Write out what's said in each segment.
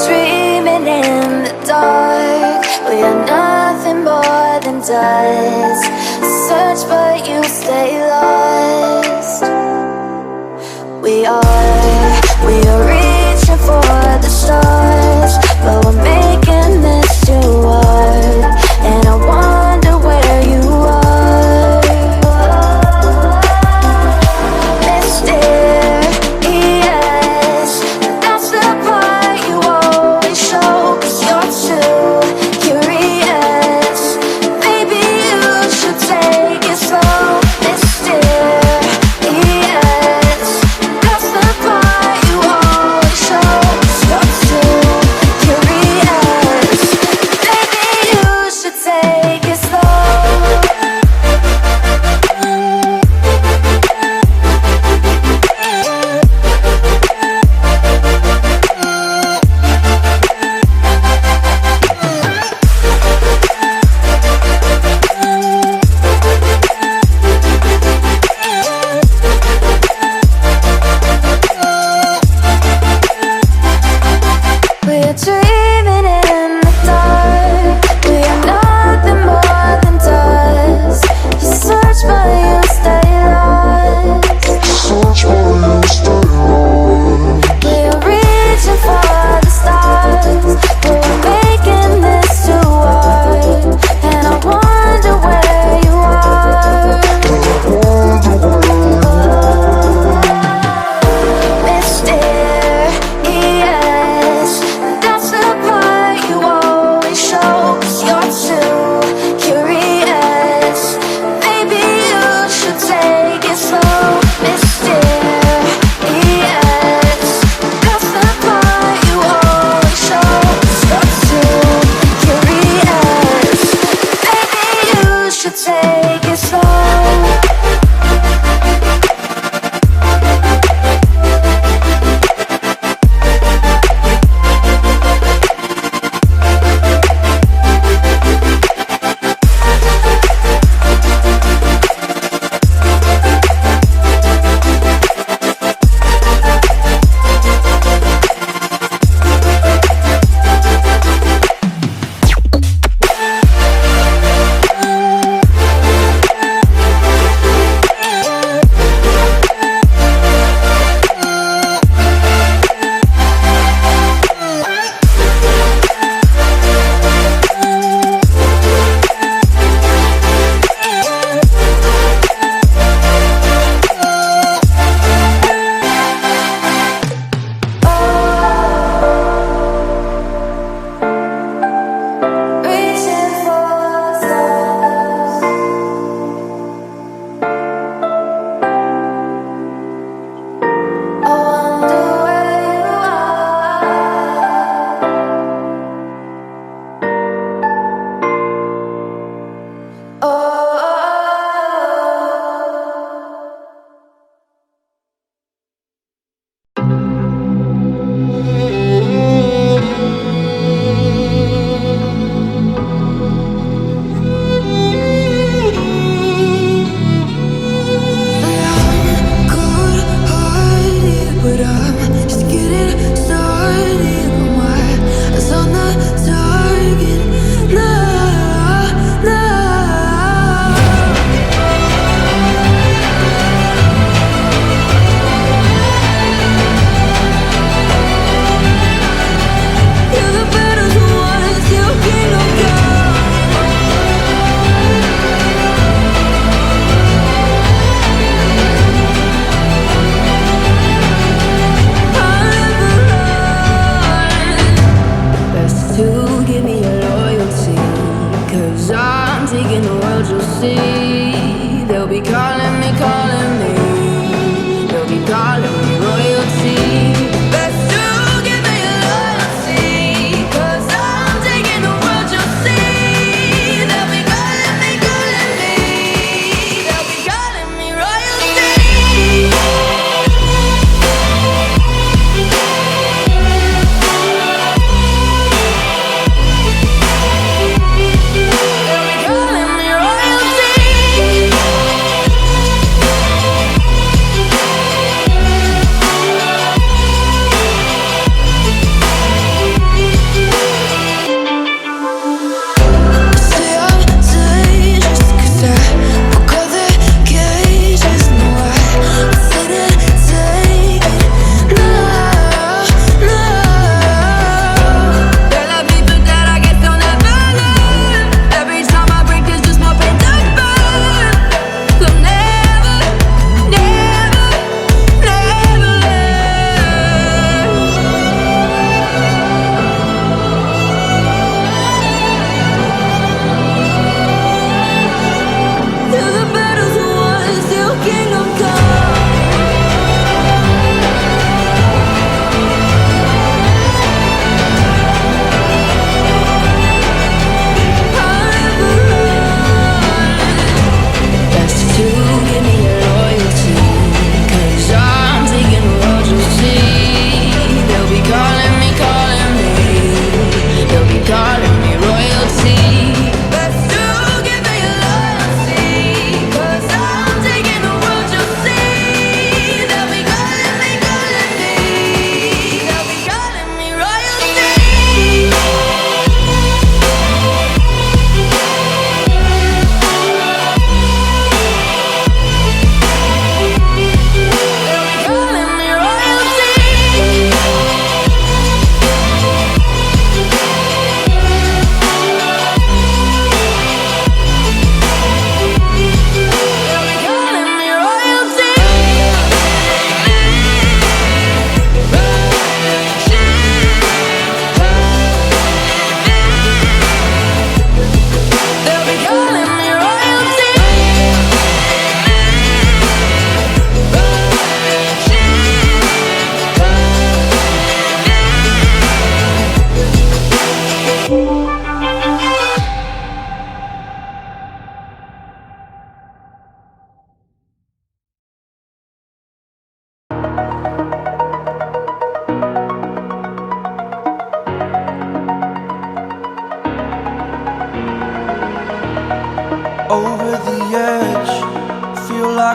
dreaming in the dark. We are nothing more than dust. Search but you stay lost. We are reaching for the stars, but we're making this too hard. And I wonder where you are. Mysterious, that's the part you always show. 'Cause you're too curious. Maybe you should take it slow. Mysterious, that's the part you always show. 'Cause you're too curious. Maybe you should take it slow. We're dreaming in the dark. We are nothing more than dust. You search but you stay lost. We are reaching for the stars, but we're making this too hard. And I wonder where you are. Mysterious, that's the part you always show. 'Cause you're too curious. Maybe you should take it slow. Mysterious, that's the part you always show. 'Cause you're too curious. Maybe you should take it slow. Reaching for stars. I wonder where you are. Oh. Good-hearted, but I'm just getting started. My eyes on the target. No, no. You're the better ones, you kingdom come. Best to give me your loyalty, 'cause I'm taking the world, you'll see. They'll be calling me, calling me. They'll be calling me royalty. Best to give me your loyalty, 'cause I'm taking the world, you'll see. They'll be calling me, calling me. They'll be calling me royalty. They'll be calling me royalty.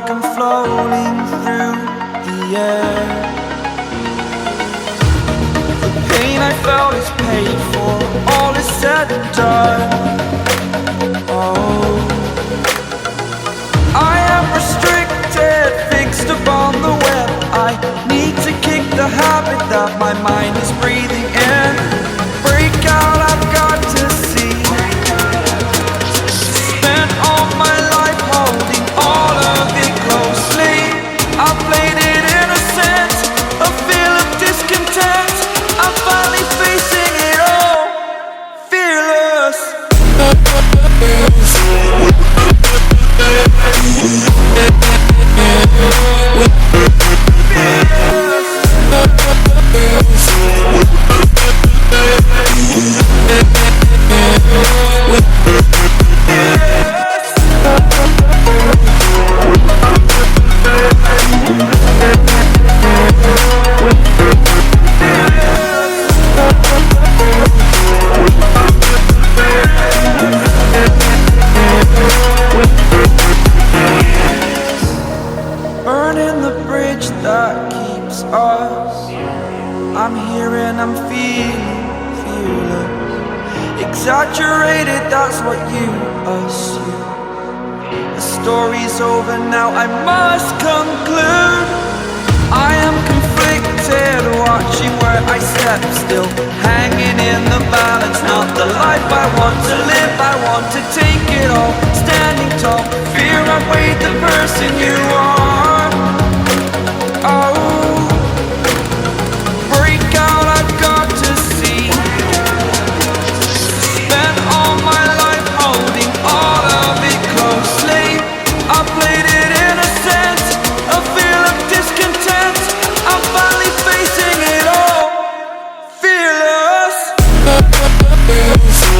like I'm floating through the air. The pain I felt is paid for, all is said and done. Oh, I am restricted, fixed upon the web. I need to kick the habit that my mind is breathing in. Break out, I've got to see. Spent all my life holding all of it closely. I played it innocent, a feel of discontent. I'm finally facing it all, fearless. Burning the bridge that keeps us. I'm here and I'm feeling fearless. Exaggerated, that's what you assume. The story's over now, I must conclude. I am conflicted, watching where I step still, hanging in the balance. Not the life I want to live, I want to take it all. Standing tall, fear outweighed the person you are. Oh, break out, I've got to see. Spent all my life holding all of it closely. I played it innocent, a feel of discontent. I'm finally facing it all, fearless. Fearless.